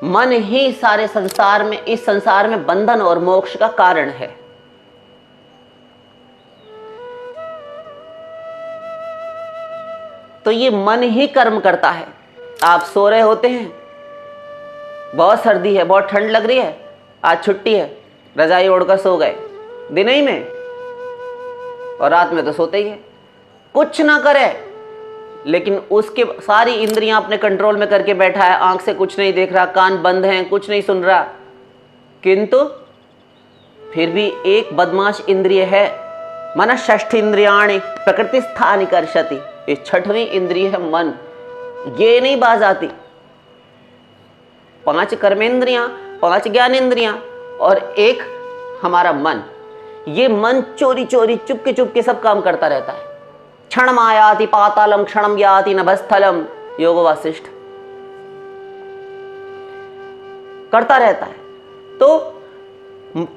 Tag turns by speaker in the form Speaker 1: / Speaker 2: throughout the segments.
Speaker 1: मन ही सारे संसार में, इस संसार में बंधन और मोक्ष का कारण है। तो ये मन ही कर्म करता है। आप सो रहे होते हैं, बहुत सर्दी है, बहुत ठंड लग रही है, आज छुट्टी है, रजाई ओढ़कर सो गए दिन ही में, और रात में तो सोते ही है, कुछ ना करे, लेकिन उसके सारी इंद्रियां अपने कंट्रोल में करके बैठा है, आंख से कुछ नहीं देख रहा, कान बंद हैं, कुछ नहीं सुन रहा, किंतु फिर भी एक बदमाश इंद्रिय है, मन षष्ठ इंद्रियाणि प्रकृति स्थानि कर्षति, ये छठवीं इंद्रिय है मन, ये नहीं बाज आती। 5 कर्मेंद्रियां, 5 ज्ञानेंद्रियां और एक हमारा मन, ये मन चोरी चोरी चुपके चुपके सब काम करता रहता है। क्षणम आयाति पातालम क्षणम याति नभस्थलम, योग वासिष्ठ करता रहता है। तो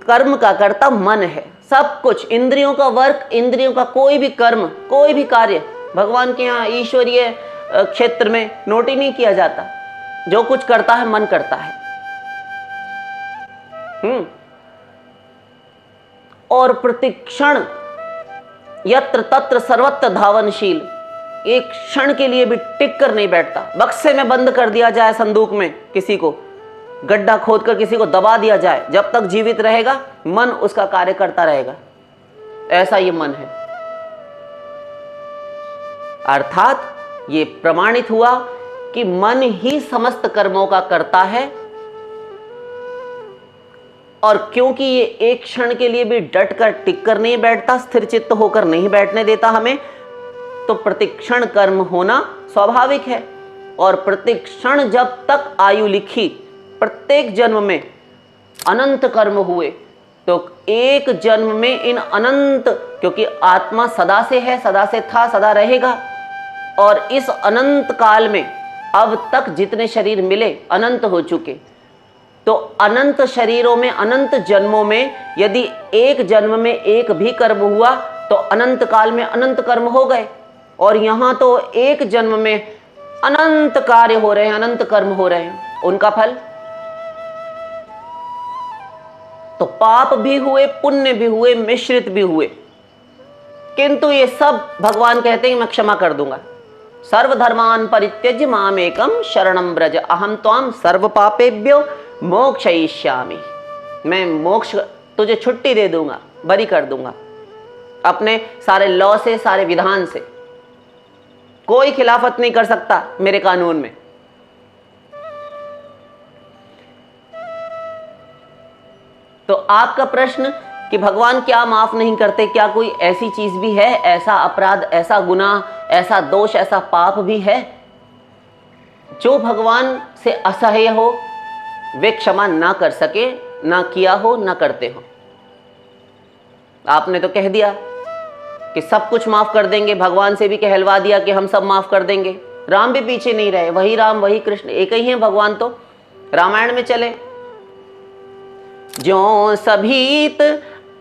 Speaker 1: कर्म का कर्ता मन है, सब कुछ इंद्रियों का वर्क, इंद्रियों का कोई भी कर्म, कोई भी कार्य भगवान के यहाँ ईश्वरीय क्षेत्र में नोट ही नहीं किया जाता। जो कुछ करता है मन करता है। और प्रतिक्षण यत्र तत्र सर्वत्र धावनशील, एक क्षण के लिए भी टिक कर नहीं बैठता। बक्से में बंद कर दिया जाए, संदूक में किसी को गड्ढा खोदकर किसी को दबा दिया जाए, जब तक जीवित रहेगा मन उसका कार्य करता रहेगा। ऐसा ये मन है। अर्थात ये प्रमाणित हुआ कि मन ही समस्त कर्मों का करता है, और क्योंकि ये एक क्षण के लिए भी डट कर टिक कर नहीं बैठता, स्थिर चित्त होकर नहीं बैठने देता हमें, तो प्रतिक्षण कर्म होना स्वाभाविक है। और प्रतिक्षण जब तक आयु लिखी, प्रत्येक जन्म में अनंत कर्म हुए, तो एक जन्म में इन अनंत, क्योंकि आत्मा सदा से है, सदा से था, सदा रहेगा, और इस अनंत काल में अब तक जितने शरीर मिले अनंत हो चुके, तो अनंत शरीरों में, अनंत जन्मों में यदि एक जन्म में एक भी कर्म हुआ तो अनंत काल में अनंत कर्म हो गए। और यहां तो एक जन्म में अनंत कार्य हो रहे हैं, अनंत कर्म हो रहे हैं, उनका फल तो पाप भी हुए, पुण्य भी हुए, मिश्रित भी हुए, किंतु ये सब भगवान कहते हैं मैं क्षमा कर दूंगा। सर्वधर्मान परित्यज्य मामेकम शरणं व्रज अहम त्वाम सर्व पापेभ्यो मोक्षयिष्यामि। मैं मोक्ष, तुझे छुट्टी दे दूंगा, बरी कर दूंगा अपने सारे लॉ से, सारे विधान से। कोई खिलाफत नहीं कर सकता मेरे कानून में। तो आपका प्रश्न कि भगवान क्या माफ नहीं करते, क्या कोई ऐसी चीज भी है, ऐसा अपराध, ऐसा गुनाह, ऐसा दोष, ऐसा पाप भी है जो भगवान से असह्य हो, वे क्षमा ना कर सके, ना किया हो, ना करते हो? आपने तो कह दिया कि सब कुछ माफ कर देंगे, भगवान से भी कहलवा दिया कि हम सब माफ कर देंगे। राम भी पीछे नहीं रहे, वही राम वही कृष्ण, एक ही है भगवान। तो रामायण में चले, जो सभीत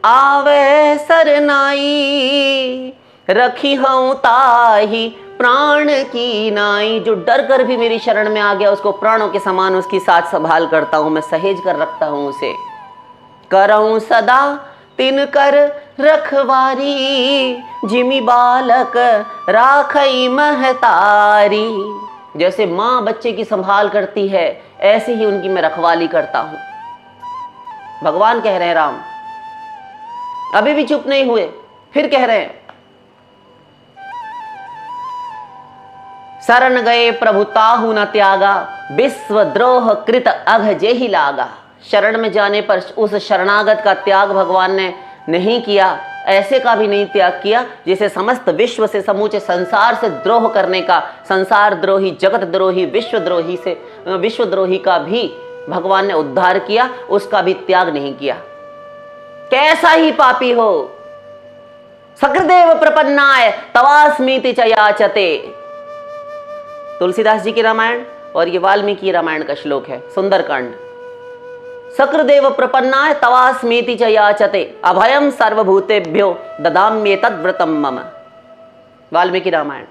Speaker 1: आवे सरनाई, रखी हूं ताही प्राण की नाई। जो डर कर भी मेरी शरण में आ गया, उसको प्राणों के समान उसकी साथ संभाल करता हूं, मैं सहेज कर रखता हूं उसे। करऊं सदा तिन कर रखवारी, जिमी बालक राखई महतारी। जैसे माँ बच्चे की संभाल करती है, ऐसे ही उनकी मैं रखवाली करता हूं। भगवान कह रहे हैं, राम अभी भी चुप नहीं हुए, फिर कह रहे हैं, शरण गए प्रभु ताहु न त्यागा, विश्वद्रोह कृत अघ जेहि लागा। शरण में जाने पर उस शरणागत का त्याग भगवान ने नहीं किया, ऐसे का भी नहीं त्याग किया जिसे समस्त विश्व से, समूचे संसार से द्रोह करने का, संसार द्रोही, जगत द्रोही, विश्वद्रोही से, विश्वद्रोही का भी भगवान ने उद्धार किया, उसका भी त्याग नहीं किया। कैसा ही पापी हो, सकृदेव प्रपन्नाय तवास्मीति च याचते। तुलसीदास जी की रामायण और ये वाल्मीकि रामायण का श्लोक है, सुंदरकांड। सकृदेव प्रपन्नाय तवास्मीति च याचते, अभयम सर्वभूतेभ्यो ददाम्येतद्व्रतम मम। वाल्मीकि रामायण।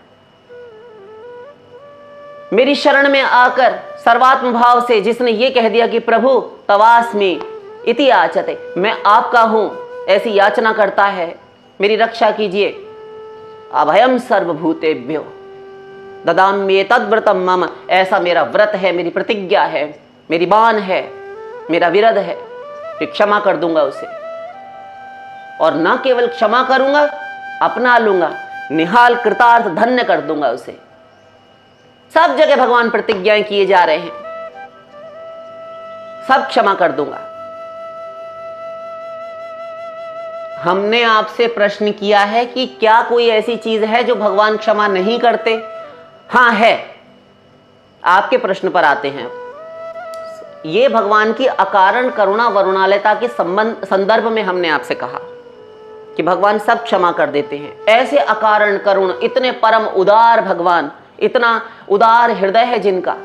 Speaker 1: मेरी शरण में आकर सर्वात्म भाव से जिसने ये कह दिया कि प्रभु तवास्मि इति याचते, मैं आपका हूं, ऐसी याचना करता है, मेरी रक्षा कीजिए। अभयम सर्वभूतेभ्यो ददाम्ये तद्व्रतम मम, ऐसा मेरा व्रत है, मेरी प्रतिज्ञा है, मेरी बान है, मेरा विरध है कि क्षमा कर दूंगा उसे। और न केवल क्षमा करूंगा, अपना लूंगा, निहाल कृतार्थ धन्य कर दूंगा उसे। सब जगह भगवान प्रतिज्ञाएं किए जा रहे हैं, सब क्षमा कर दूंगा। हमने आपसे प्रश्न किया है कि क्या कोई ऐसी चीज है जो भगवान क्षमा नहीं करते? हां है। आपके प्रश्न पर आते हैं। ये भगवान की अकारण करुणा वरुणालयता के संदर्भ में हमने आपसे कहा कि भगवान सब क्षमा कर देते हैं। ऐसे अकारण करुण, इतने परम उदार भगवान, इतना उदार हृदय है जिनका,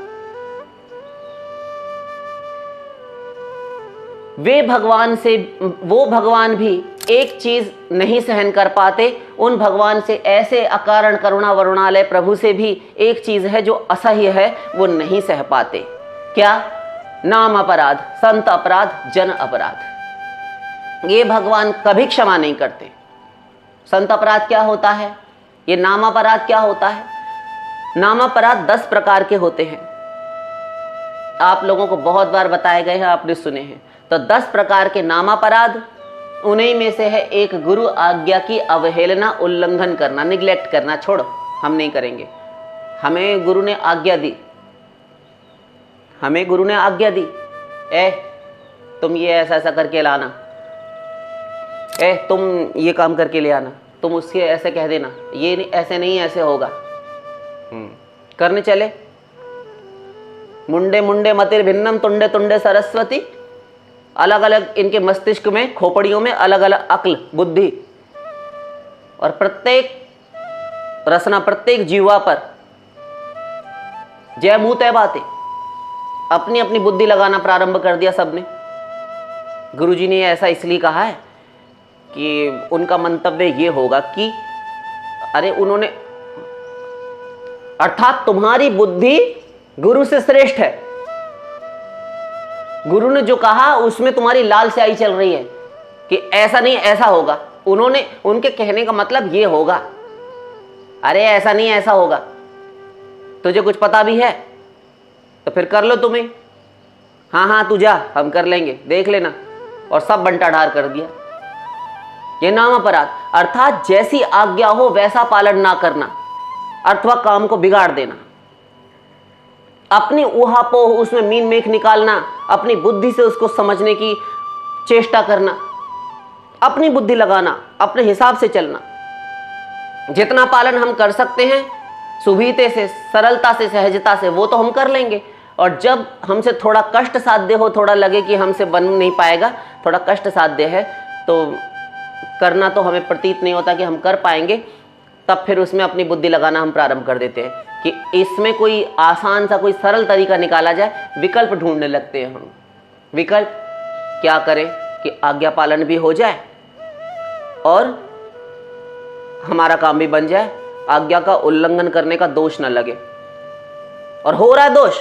Speaker 1: वो भगवान भी एक चीज नहीं सहन कर पाते। उन भगवान से, ऐसे अकारण करुणा वरुणालय प्रभु से भी एक चीज है जो असह्य है, वो नहीं सह पाते। क्या? नाम अपराध, संत अपराध, जन अपराध। ये भगवान कभी क्षमा नहीं करते। संत अपराध क्या होता है? ये नाम अपराध क्या होता है? नाम अपराध 10 प्रकार के होते हैं। आप लोगों को बहुत बार बताए गए हैं, आपने सुने हैं। तो 10 प्रकार के नाम अपराध, उन्हीं में से है एक गुरु आज्ञा की अवहेलना, उल्लंघन करना, निग्लेक्ट करना। छोड़ो, हम नहीं करेंगे। हमें गुरु ने आज्ञा दी, हमें गुरु ने आज्ञा दी, ए तुम ये ऐसा ऐसा करके लाना, ए तुम ये काम करके ले आना, तुम उससे ऐसे कह देना, ये नहीं, ऐसे नहीं, ऐसे होगा। करने चले। मुंडे मुंडे मतिर भिन्नम तुंडे तुंडे सरस्वती। अलग अलग इनके मस्तिष्क में, खोपड़ियों में अलग अलग अक्ल, बुद्धि, और प्रत्येक रसना, प्रत्येक जीवा पर जय मुंह तय बातें, अपनी अपनी बुद्धि लगाना प्रारंभ कर दिया सबने। गुरुजी ने ऐसा इसलिए कहा है कि उनका मंतव्य ये होगा कि अरे उन्होंने, अर्थात तुम्हारी बुद्धि गुरु से श्रेष्ठ है। गुरु ने जो कहा उसमें तुम्हारी लाल स्याही चल रही है कि ऐसा नहीं, ऐसा होगा। उनके कहने का मतलब ये होगा, अरे ऐसा नहीं, ऐसा होगा। तुझे कुछ पता भी है तो फिर कर लो तुम्हें, हाँ हाँ तू जा, हम कर लेंगे, देख लेना। और सब बंटा ढार कर दिया। ये नाम अपराध, अर्थात जैसी आज्ञा हो वैसा पालन ना करना, अथवा काम को बिगाड़ देना, अपनी ऊहापोह उसमें मीन मेख निकालना, अपनी बुद्धि से उसको समझने की चेष्टा करना, अपनी बुद्धि लगाना, अपने हिसाब से चलना। जितना पालन हम कर सकते हैं सुभीते से, सरलता से, सहजता से, वो तो हम कर लेंगे। और जब हमसे थोड़ा कष्ट साध्य हो, थोड़ा लगे कि हमसे बन नहीं पाएगा, थोड़ा कष्ट साध्य है, तो करना तो हमें प्रतीत नहीं होता कि हम कर पाएंगे, तब फिर उसमें अपनी बुद्धि लगाना हम प्रारंभ कर देते हैं कि इसमें कोई आसान सा, कोई सरल तरीका निकाला जाए। विकल्प ढूंढने लगते हैं हम। विकल्प क्या करें कि आज्ञा पालन भी हो जाए और हमारा काम भी बन जाए, आज्ञा का उल्लंघन करने का दोष न लगे। और हो रहा है दोष,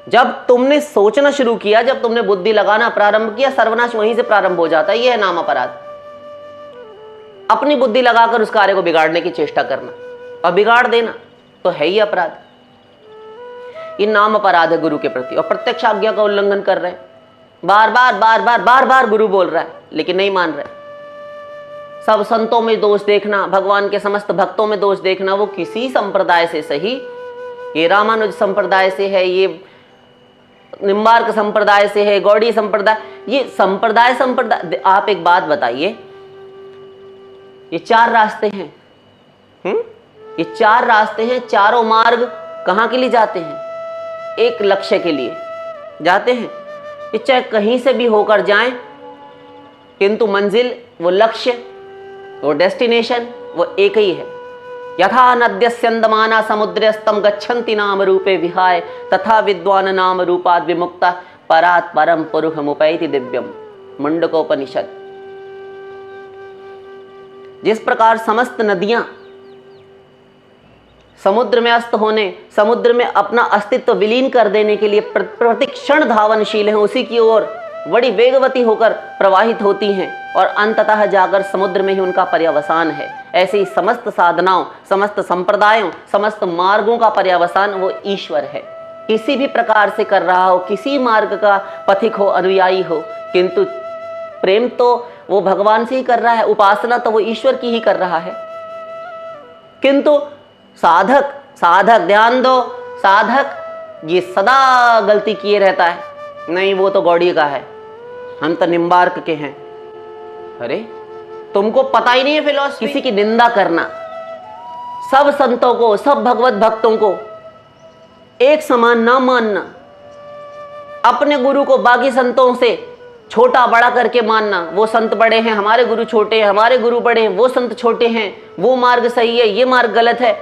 Speaker 1: जब तुमने सोचना शुरू किया, जब तुमने बुद्धि लगाना प्रारंभ किया, सर्वनाश वहीं से प्रारंभ हो जाता है। यह है नाम अपराध। अपनी बुद्धि लगाकर उस कार्य को बिगाड़ने की चेष्टा करना और बिगाड़ देना तो है ही अपराध। ये नाम अपराध है गुरु के प्रति। और प्रत्यक्ष आज्ञा का उल्लंघन कर रहे हैं, बार बार बार बार बार बार गुरु बोल रहा है लेकिन नहीं मान रहे। सब संतों में दोष देखना, भगवान के समस्त भक्तों में दोष देखना, वो किसी संप्रदाय से सही, ये रामानुज संप्रदाय से है, ये निम्बार्क संप्रदाय से है, गौड़ी संप्रदाय, ये संप्रदाय। आप एक बात बताइए, ये 4 रास्ते हैं, ये 4 रास्ते हैं, चारों मार्ग कहाँ के लिए जाते हैं? एक लक्ष्य के लिए जाते हैं। ये चाहे कहीं से भी होकर जाएं, किंतु मंजिल, वो लक्ष्य, वो डेस्टिनेशन, वो एक ही है। यथा नद्यस्यन्दमाना समुद्रस्तम गच्छन्ति नाम रूपे विहाय, तथा विद्वान नाम रूपाद विमुक्ता परात् परम पुरुषमुपैति दिव्यम। मुंडकोपनिषद। जिस प्रकार समस्त नदियां समुद्र में अस्त होने, समुद्र में अपना अस्तित्व विलीन कर देने के लिए प्रतिक्षण धावनशील हैं, उसी की ओर बड़ी वेगवती होकर प्रवाहित होती हैं और अंततः जाकर समुद्र में ही उनका पर्यवसान है। ऐसे ही समस्त साधनाओं, समस्त संप्रदायों, समस्त मार्गों का पर्यवसान वो ईश्वर है। किसी भी प्रकार से कर रहा हो, किसी मार्ग का पथिक हो, अनुयायी हो, किंतु प्रेम तो वो भगवान से ही कर रहा है, उपासना तो वो ईश्वर की ही कर रहा है। किंतु साधक ध्यान दो, साधक ये सदा गलती किए रहता है, नहीं वो तो गौड़ी का है, हम तो निम्बार्क के हैं। अरे तुमको पता ही नहीं है फिलॉसफी। किसी की निंदा करना, सब संतों को, सब भगवत भक्तों को एक समान ना मानना, अपने गुरु को बाकी संतों से छोटा बड़ा करके मानना, वो संत बड़े हैं, हमारे गुरु छोटे हैं, हमारे गुरु बड़े हैं, वो संत छोटे हैं, वो मार्ग सही है, ये मार्ग गलत है।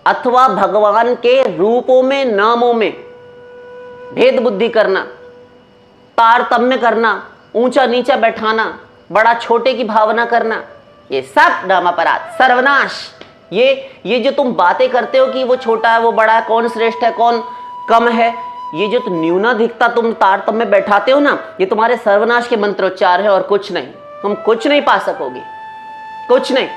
Speaker 1: अथवा भगवान के रूपों में, नामों में भेद बुद्धि करना, तारतम्य करना, ऊंचा नीचा बैठाना, बड़ा छोटे की भावना करना, ये सब नाम अपराध, सर्वनाश। ये जो तुम बातें करते हो कि वो छोटा है, वो बड़ा है, कौन श्रेष्ठ है, कौन कम है, ये जो न्यूनाधिकता तुम तारतम्य बैठाते हो ना, ये तुम्हारे सर्वनाश के मंत्रोच्चार है और कुछ नहीं। तुम कुछ नहीं पा सकोगे, कुछ नहीं।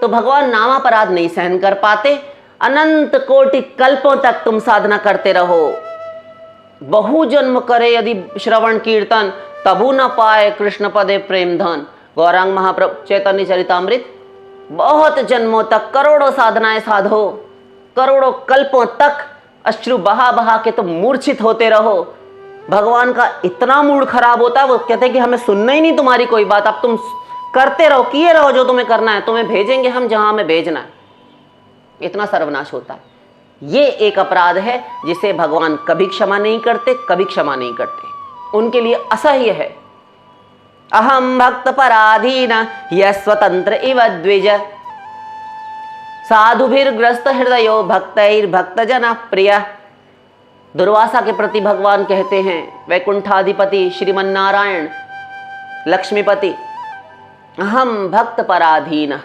Speaker 1: तो भगवान नामापराध नहीं सहन कर पाते। अनंत कोटि कल्पों तक तुम साधना करते रहो, बहु जन्म करे यदि श्रवण कीर्तन, तबु न पाए कृष्ण पदे प्रेम धन। गौरांग महाप्रभु चैतन्य चरितामृत। बहुत जन्मों तक, करोड़ों साधनाएं साधो, करोड़ों कल्पों तक अश्रु बहा बहा के तुम मूर्छित होते रहो। भगवान का इतना मूड खराब होता है, वो कहते हैं कि हमें सुनना ही नहीं तुम्हारी कोई बात, अब तुम करते रहो, किए रहो जो तुम्हें करना है, तुम्हें भेजेंगे हम जहां हमें भेजना है। इतना सर्वनाश होता है। ये एक अपराध है जिसे भगवान कभी क्षमा नहीं करते, कभी क्षमा नहीं करते, उनके लिए असह्य है। अहम भक्त पराधीन यह स्वतंत्र इव द्विज, साधुभिर्ग्रस्त हृदयो भक्तैर्भक्त जन प्रिय। दुर्वासा के प्रति भगवान कहते हैं, वैकुंठाधिपति श्रीमन नारायण लक्ष्मीपति, अहम भक्त पराधीन,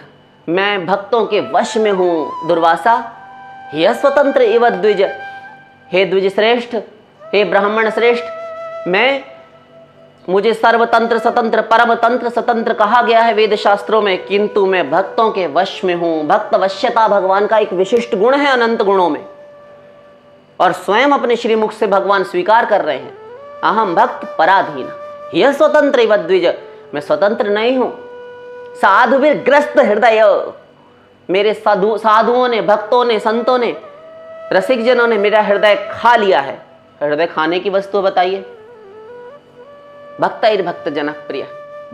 Speaker 1: मैं भक्तों के वश में हूं। दुर्वासा, यह स्वतंत्र इव द्विज, हे द्विज श्रेष्ठ, हे ब्राह्मण श्रेष्ठ, मुझे सर्वतंत्र स्वतंत्र, परम तंत्र स्वतंत्र कहा गया है वेद शास्त्रों में, किंतु मैं भक्तों के वश में हूं। भक्त वश्यता भगवान का एक विशिष्ट गुण है अनंत गुणों में, और स्वयं अपने श्रीमुख से भगवान स्वीकार कर रहे हैं, अहम भक्त पराधीन यह स्वतंत्र इव द्विज, मैं स्वतंत्र नहीं हूं। साधुभिर्ग्रस्त हृदय, मेरे साधुओं ने, भक्तों ने, संतों ने, रसिक जनों ने मेरा हृदय खा लिया है। हृदय खाने की वस्तु बताइए। भक्त जनक प्रिय,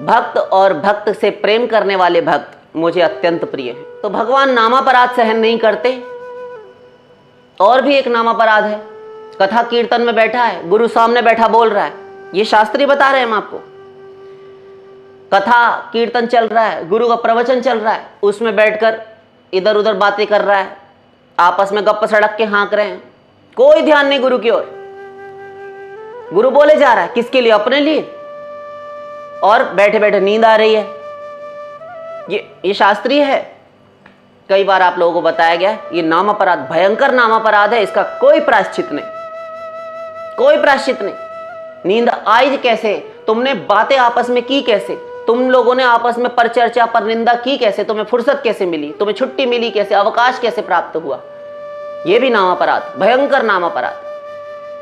Speaker 1: भक्त और भक्त से प्रेम करने वाले भक्त मुझे अत्यंत प्रिय हैं। तो भगवान नामापराध सहन नहीं करते। और भी एक नामापराध है, कथा कीर्तन में बैठा है, गुरु सामने बैठा बोल रहा है, ये शास्त्री बता रहे हैं हम आपको। कथा कीर्तन चल रहा है, गुरु का प्रवचन चल रहा है, उसमें बैठकर इधर उधर बातें कर रहा है, आपस में गप्प सड़क के हाँक रहे हैं, कोई ध्यान नहीं गुरु की ओर। गुरु बोले जा रहा है, किसके लिए? अपने लिए, और बैठे बैठे नींद आ रही है। ये शास्त्रीय है। कई बार आप लोगों को बताया गया, ये नाम अपराध, भयंकर नाम अपराध है, इसका कोई प्रायश्चित नहीं, कोई प्रायश्चित नहीं। नींद आई कैसे? तुमने बातें आपस में की कैसे? तुम लोगों ने आपस में परचर्चा पर निंदा की कैसे? तुम्हें फुर्सत कैसे मिली? तुम्हें छुट्टी मिली कैसे? अवकाश कैसे प्राप्त हुआ? यह भी नाम अपराध, भयंकर नाम अपराध।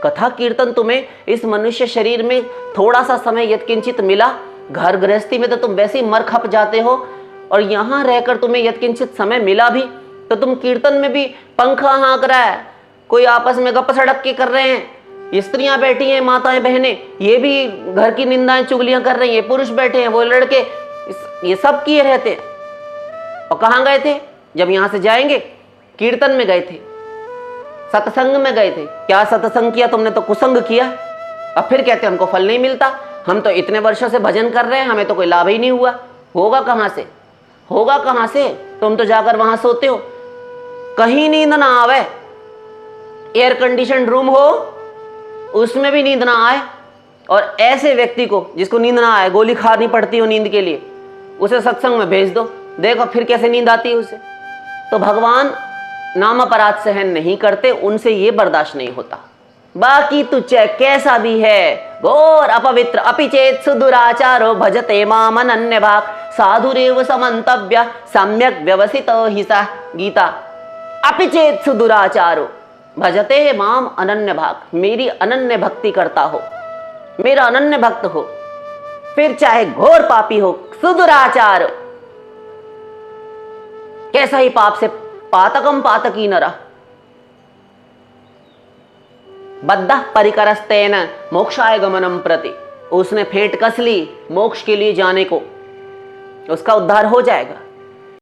Speaker 1: कथा कीर्तन तुम्हें इस मनुष्य शरीर में थोड़ा सा समय यत्किंचित मिला, घर गृहस्थी में तो तुम वैसे ही मर खप जाते हो, और यहां रहकर तुम्हें यत्किंचित समय मिला भी तो तुम कीर्तन में भी पंखा हाँक रहा है, कोई आपस में गप सड़क के कर रहे हैं, स्त्रियां बैठी हैं, माताएं बहनें, ये भी घर की निंदाएं चुगलियां कर रही हैं, पुरुष बैठे हैं, वो लड़के, ये सब किए रहते हैं। और कहाँ गए थे? जब यहां से जाएंगे कीर्तन में गए थे, सत्संग में गए थे। क्या सत्संग किया तुमने? तो कुसंग किया। अब फिर कहते हमको फल नहीं मिलता, हम तो इतने वर्षों से भजन कर रहे हैं, हमें तो कोई लाभ ही नहीं हुआ। होगा कहां से? होगा कहां से? तुम तो जाकर वहां सोते हो, कहीं नींद ना आवे, एयर कंडीशन रूम हो उसमें भी नींद ना आए। और ऐसे व्यक्ति को जिसको नींद ना आए, गोली खानी पड़ती हो नींद के लिए, उसे सत्संग में भेज दो, देखो फिर कैसे नींद आती है उसे। तो भगवान नाम अपराध सहन नहीं करते, उनसे ये बर्दाश्त नहीं होता। बाकी तू चाहे कैसा भी है, घोर अपवित्र अपि चेत सुदुराचारो भजते माम अनन्य भाग साधुरेव समन्तव्य सम्यक व्यवसितो हि सा गीता। अपि चेत सुदुराचारो भजते माम अनन्य भाग, मेरी अनन्य भक्ति करता हो, मेरा अनन्य भक्त हो, फिर चाहे घोर पापी हो, सुदुराचार, कैसा ही पाप से पातकम पातकी नरा बद्ध परिकरस्तेन मोक्षाय गमनम प्रति, उसने फेंट कस ली मोक्ष के लिए जाने को, उसका उद्धार हो जाएगा।